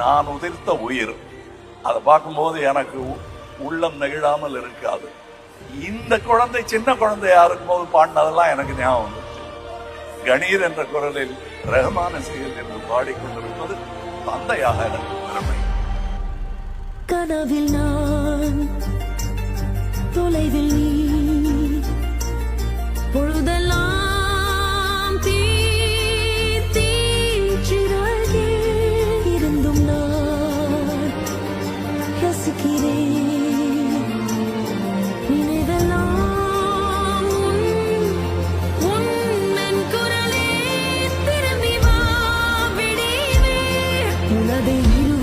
நான் உதிர்த்த உயிர். அதை பார்க்கும்போது எனக்கு உள்ளம் நெகிழாமல் இருக்காது. இந்த குழந்தை சின்ன குழந்தையா இருக்கும்போது பாடினதெல்லாம் எனக்கு ஞாபகம் வந்துச்சு. கணீர் என்ற குரலில் ரஹ்மான் இசையில் என்று பாடிக்கொண்டிருப்பது தந்தையாக எனக்கு பெருமை. கனவில் நான், தொலைவில் நீ, பொழுதெல்லாம் தீச்சிறகே இருந்தும் நான் ரசிக்கிறேன். நினைவெல்லாம் உன் குரலே திரும்பி வா விடிவே உனது இரு